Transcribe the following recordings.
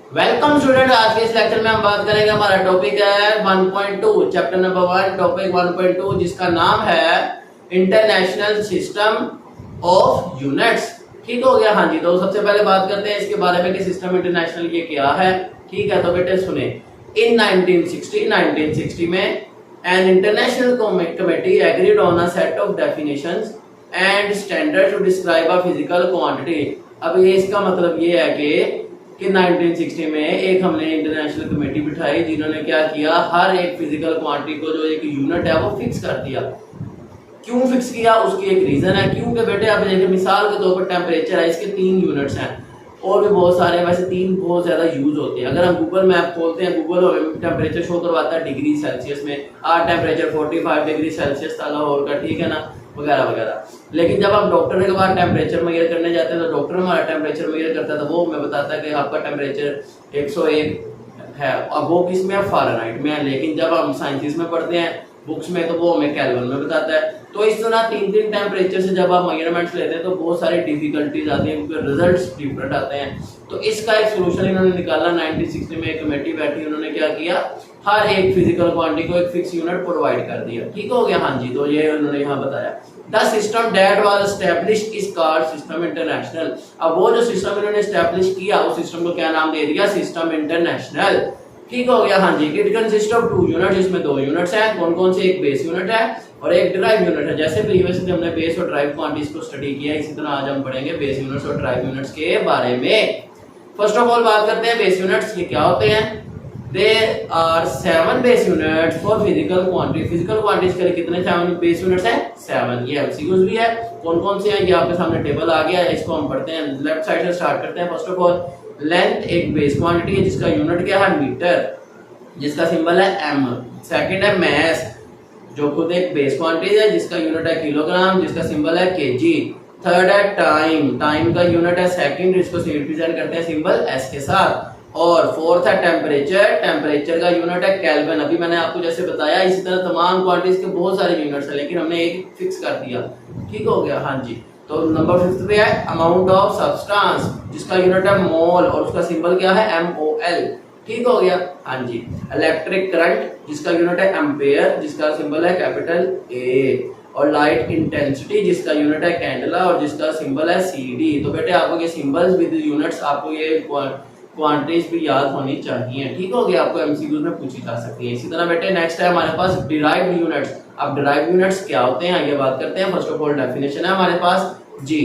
Welcome student. आज के इस लेक्चर में हम बात करेंगे, हमारा टॉपिक है 1.2 चैप्टर नंबर 1 टॉपिक 1.2 जिसका नाम है इंटरनेशनल सिस्टम ऑफ यूनिट्स। ठीक हो गया। हाँ जी, तो सबसे पहले बात करते हैं इसके बारे में कि सिस्टम इंटरनेशनल ये क्या है। ठीक है, तो बेटे सुने। इन 1960 में an international committee agreed on a set of definitions and standard to describe a physical quantity. अब ये इसका मतलब ये है कि 1960 में एक हमने इंटरनेशनल कमेटी बिठाई जिन्होंने क्या किया, हर एक फिजिकल क्वांटिटी को जो एक यूनिट है वो फिक्स कर दिया। क्यों फिक्स किया, उसकी एक रीजन है। क्योंकि बेटे आप देखिए, मिसाल के तौर पर टेम्परेचर है, इसके 3 यूनिट्स हैं और भी बहुत सारे, वैसे 3 बहुत ज्यादा यूज होते हैं। अगर हम गूगल मैप खोलते हैं, गूगल हमें टेम्परेचर शो करवाता है डिग्री सेल्सियस में। आज टेम्परेचर 45 डिग्री सेल्सियस था लाहौर का, ठीक है ना, वगैरह वगैरह। लेकिन जब हम डॉक्टर के पास टेम्परेचर मेजर करने जाते हैं तो डॉक्टर हमारा टेम्परेचर मेजर करता है, तो वो हमें बताता है कि आपका टेम्परेचर 101 है। अब वो किस में है, फ़ारेनहाइट में है। लेकिन जब हम साइंसिस में पढ़ते हैं बुक्स में, तो वो हमें केल्विन में बताता है। तो इस तरह 3 टेम्परेचर से जब आप मेजरमेंट्स लेते हैं तो बहुत सारी डिफिकल्टीज आती हैं, क्योंकि रिजल्ट्स डिफरेंट आते हैं। तो इसका एक सोल्यूशन इन्होंने निकाला। 1960 में एक कमेटी बैठी, उन्होंने क्या किया, हर एक फिजिकल क्वांटिटी को एक फिक्स यूनिट प्रोवाइड कर दिया। ठीक हो गया। हाँ जी, तो ये उन्होंने यहाँ बताया। The system that was established is called system international. अब वो जो सिस्टम इन्होंने एस्टैब्लिश किया, उस सिस्टम को क्या नाम दे दिया, सिस्टम इंटरनेशनल। ठीक हो गया। हाँ जी, इट कंसिस्ट ऑफ 2 यूनिट्स। इसमें 2 यूनिट्स हैं। कौन कौन से, एक बेस यूनिट है और एक ड्राइव यूनिट है। जैसे प्रीवियसली हमने बेस और ड्राइव क्वांटिटीज को स्टडी किया, इसी तरह आज हम पढ़ेंगे बेस यूनिट्स और ड्राइव यूनिट्स के बारे में। फर्स्ट ऑफ ऑल बात करते हैं बेस यूनिट्स, ये क्या होते हैं। There are 7 base units for physical quantity. Physical quantities के लिए कितने 7 बेस यूनिट्स हैं, 7। ये एमसीक्यूज भी है। कौन कौन से हैं, ये आपके सामने टेबल आ गया है, इसको हम पढ़ते हैं। लेफ्ट साइड से स्टार्ट करते हैं। फर्स्ट ऑफ ऑल लेंथ एक बेस क्वांटिटी है जिसका यूनिट क्या है, मीटर, जिसका सिंबल है एम। सेकंड है मैस, जो खुद एक बेस क्वांटिटी है जिसका यूनिट है किलोग्राम, जिसका सिंबल है केजी। थर्ड है टाइम, टाइम का यूनिट है सेकंड, जिसको रिप्रेजेंट करते हैं सिंबल एस के साथ। और फोर्थ है टेम्परेचर, टेम्परेचर का यूनिट है केल्विन। अभी मैंने आपको जैसे बताया, इसी तरह तमाम क्वांटिटीज के बहुत सारे यूनिट्स हैं, लेकिन हमने एक फिक्स कर दिया। ठीक हो गया। हाँ जी, तो नंबर 5 पे है अमाउंट ऑफ सब्सटेंस, जिसका यूनिट है मोल और उसका सिंबल क्या है, MOL। ठीक हो गया। हाँ जी, इलेक्ट्रिक करंट, जिसका यूनिट है एम्पेयर, जिसका सिंबल है कैपिटल A। और लाइट इंटेंसिटी, जिसका यूनिट है कैंडला और जिसका सिंबल है CD। तो बेटे आपको ये सिंबल्स विद यूनिट्स, आपको ये क्वांटिटीज भी याद होनी चाहिए। ठीक हो गया, आपको एमसीक्यूज में पूछी जा सकती है। इसी तरह बेटे नेक्स्ट है हमारे पास डिराइव्ड यूनिट्स। अब डिराइव्ड यूनिट्स क्या होते हैं, ये बात करते हैं। फर्स्ट ऑफ ऑल डेफिनेशन है हमारे पास जी।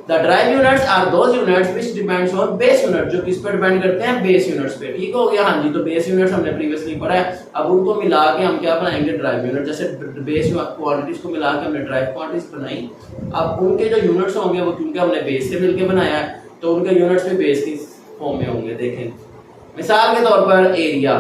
The derived units are those units which depends on base unit, जो किस पर डिपेंड करते हैं, बेस यूनिट्स पे। ठीक हो गया। हाँ जी, तो बेस यूनिट्स हमने प्रीवियसली पढ़ा है। अब उनको मिला के हम क्या बनाएंगे, ड्राइव यूनिट। जैसे बेस क्वांटिटीज को मिला के हमने ड्राइव क्वांटिटीज बनाई। अब उनके जो यूनिट्स होंगे वो, क्योंकि हमने बेस से मिलकर बनाया है, तो उनके यूनिट्स भी बेस की फॉर्म में होंगे। देखें मिसाल के तौर पर एरिया,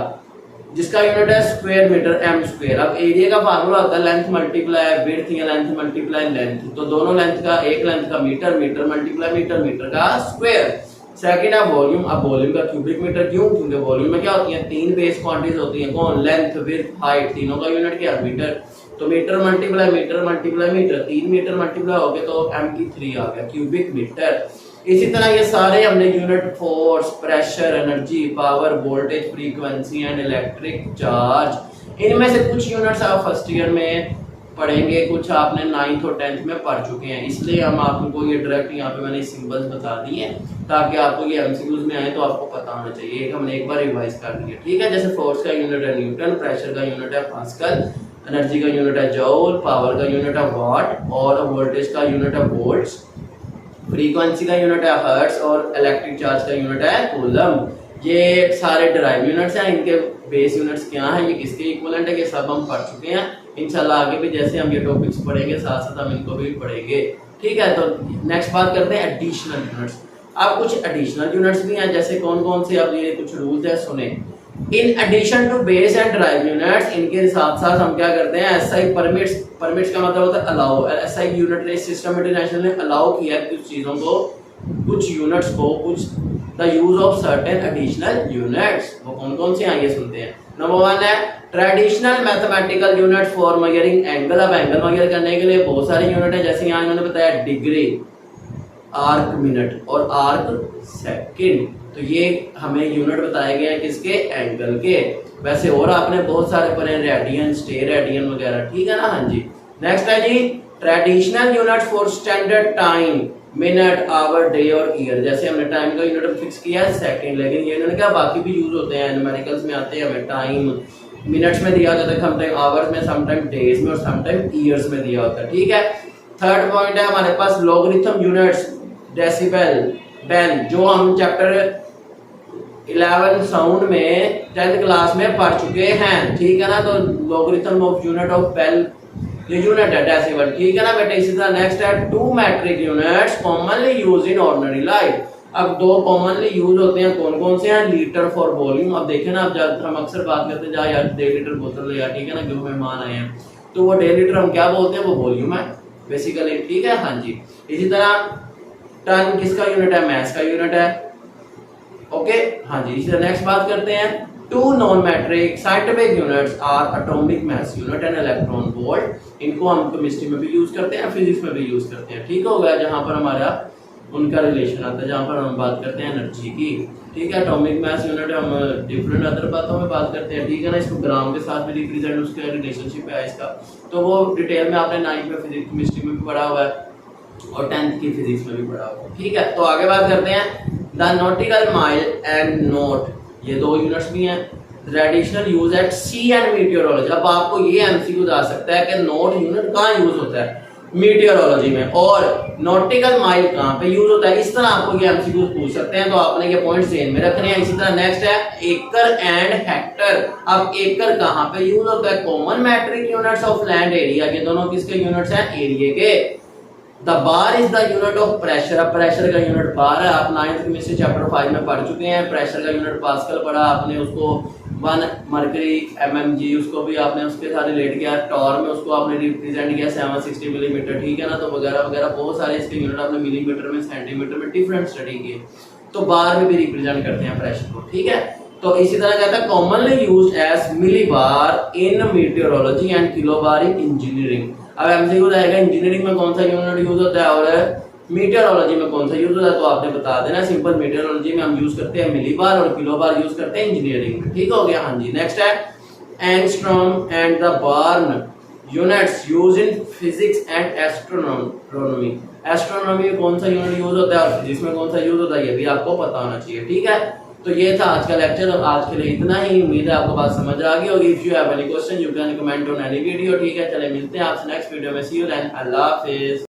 जिसका यूनिट है स्क्वायर मीटर, m स्क्वायर। अब एरिया का फार्मूला होता है लेंथ मल्टीप्लाई विड्थ या लेंथ मल्टीप्लाई लेंथ। तो दोनों लेंथ का, एक लेंथ का metre, metre multiply metre, metre का स्क्वायर। सेकंड है वॉल्यूम। अब वॉल्यूम का क्यूबिक मीटर। क्यों, क्योंकि वॉल्यूम में क्या होती है, 3 बेस क्वांटिटीज होती हैं। कौन, लेंथ विड्थ हाइट, तीनों का यूनिट क्या है, मीटर। तो metre multiply metre multiply metre, 3 metre multiply हो गए तो m की 3 आ गया, क्यूबिक मीटर। इसी तरह ये सारे हमने unit force, pressure, energy, power, voltage, frequency and electric charge, इनमें से कुछ यूनिट्स आप फर्स्ट ईयर में पढ़ेंगे, कुछ आपने 9th और 10th में पढ़ चुके हैं। इसलिए हम आपको ये डायरेक्ट यहाँ पे मैंने सिंबल्स बता दिए हैं ताकि आपको ये एमसीक्यूज में आए तो आपको पता होना चाहिए। हमने एक बार रिवाइज कर लिया। ठीक है, जैसे फोर्स का यूनिट है न्यूटन, प्रेशर का यूनिट है पास्कल, एनर्जी का यूनिट है जूल, पावर का यूनिट है वाट और वोल्टेज का यूनिट है वोल्ट्स, फ्रीक्वेंसी का यूनिट है हर्ट्ज और इलेक्ट्रिक चार्ज का यूनिट है कूलम। ये सारे डिराइव यूनिट्स हैं। इनके बेस यूनिट्स क्या हैं, ये किसके इक्विवेलेंट है, ये सब हम पढ़ चुके हैं। इंशाल्लाह आगे भी जैसे हम ये टॉपिक्स पढ़ेंगे साथ साथ हम इनको भी पढ़ेंगे। ठीक है, तो नेक्स्ट बात करते हैं एडिशनल यूनिट्स। अब कुछ एडिशनल यूनिट्स भी हैं, जैसे कौन कौन से, अब ये कुछ रूल्स है सुने। In addition to base and derived units, इनके साथ साथ हम क्या करते हैं, एसआई परमिट्स। परमिट्स का मतलब होता है अलाउ। एसआई यूनिट ने, सिस्टम इंटरनेशनल ने अलाउ किया कुछ चीजों को, कुछ यूनिट्स को, कुछ the use of certain additional units. वो कौन कौन से हैं ये सुनते हैं। नंबर 1 है traditional mathematical unit for measuring angle. अब एंगल मेजर करने के लिए बहुत सारे यूनिट है, जैसे यहाँ इन्होंने बताया डिग्री, आर्क मिनट और आर्क सेकंड। तो ये हमें यूनिट बताए गए हैं किसके, एंगल के। वैसे और आपने बहुत सारे पढ़े, रेडियन, स्टे रेडियन वगैरह, ठीक है ना। हाँ जी, नेक्स्ट है जी traditional unit for standard time, minute, hour, day और ईयर। जैसे हमने टाइम का यूनिट फिक्स किया है सेकंड, लेकिन ये यूनिट क्या बाकी भी यूज होते हैं, न्यूमेरिकल्स में आते हैं, हमें टाइम मिनट्स में दिया जाता है, समटाइम आवर्स में, समटाइम डेज में और समटाइम ईयर्स में दिया होता है, ठीक है। थर्ड पॉइंट है हमारे पास लॉगरिथम यूनिट्स, डेसिबल, बेन, जो हम चैप्टर 11 साउंड में 10th क्लास में पढ़ चुके हैं, ठीक है ना। तो logarithm of unit of bel, ये यूनिट है डेसिबल, ठीक है ना बेटा। इसी तरह नेक्स्ट है two metric units commonly used in ordinary life. अब दो कॉमनली यूज होते हैं, कौन कौन से हैं, लीटर फॉर वॉल्यूम। अब देखें ना, अब जब हम अक्सर बात करते हैं जा यार 1.5 लीटर बोतल ले यार, ठीक है ना, क्यों मेहमान आए हैं, तो वो 1.5 लीटर हम क्या बोलते हैं, वो वॉल्यूम है बेसिकली, ठीक है। हाँ जी, इसी तरह टन किसका यूनिट है, मैस का यूनिट है, ओके। हाँ जी, इसी तरह नेक्स्ट बात करते हैं two non metric scientific units are atomic mass unit and electron volt. इनको हम केमिस्ट्री में भी यूज करते हैं, फिजिक्स में भी यूज करते हैं, ठीक हो गया, जहां पर हमारा उनका रिलेशन आता है, जहां पर हम बात करते हैं एनर्जी की, ठीक है। एटॉमिक मास यूनिट हम डिफरेंट अदर बातों में बात करते हैं, ठीक है ना। इसको ग्राम के साथ भी रिप्रेजेंट, उसका रिलेशनशिप है इसका, तो वो डिटेल में आपने 9th में फिजिक्स केमिस्ट्री में भी पढ़ा हुआ है और 10th की फिजिक्स में भी पढ़ा हुआ है, ठीक है। तो आगे बात करते हैं the nautical mile and knot, ये दो यूनिट्स भी हैं। Traditional use at sea and meteorology. अब आपको ये एमसीक्यू जा सकता है कि नोट यूनिट कहाँ यूज होता है, मीटियोरोलॉजी में, और नॉटिकल माइल कहाँ पे यूज होता है, इस तरह आपको ये एमसीक्यू पूछ सकते हैं, तो आपने ये पॉइंट ध्यान में रखने हैं। इसी तरह नेक्स्ट है एकड़ एंड हेक्टर। अब एकड़ कहाँ पे यूज होता है, common metric units of land area, ये दोनों किसके यूनिट्स हैं, एरिया के। The bar is the unit of pressure. अब प्रेशर का यूनिट बार है, आप 9th केमिस्ट्री चैप्टर 5 में पढ़ चुके हैं। प्रेशर का यूनिट पास्कल पढ़ा आपने, उसको 1 मर्करी mmg, उसको भी आपने उसके साथ रिलेट किया। टॉर में उसको आपने रिप्रेजेंट किया 760 मिलीमीटर, ठीक है ना। तो वगैरह वगैरह बहुत सारे इसके यूनिट आपने मिलीमीटर में, सेंटीमीटर में डिफरेंट स्टडी किए, तो बार में भी रिप्रेजेंट करते हैं प्रेशर को, ठीक है। तो इसी तरह कहता है commonly used as millibar in meteorology and kilobar in engineering. अब एमसीक्यू रहेगा इंजीनियरिंग में कौन सा यूनिट यूज होता है और मीटियोरोलॉजी में कौन सा यूज होता है, तो आपने बता देना सिंपल। मीटियोरोलॉजी में हम यूज करते हैं मिलीबार और किलोबार यूज करते हैं इंजीनियरिंग में, ठीक हो गया। हाँ जी, नेक्स्ट है angstrom and the barn units use in physics and astronomy. Astronomy में कौन सा यूनिट यूज होता है और फिजिक्स में कौन सा यूज होता है, ये भी आपको पता होना चाहिए, ठीक है। तो ये था आज का लेक्चर, और आज के लिए इतना ही। उम्मीद है आपको बात समझ आ गई होगी। If you have any question you can comment on any video, ठीक है। चले मिलते हैं आपसे नेक्स्ट वीडियो में, सी यू देन, अल्लाह हाफिज।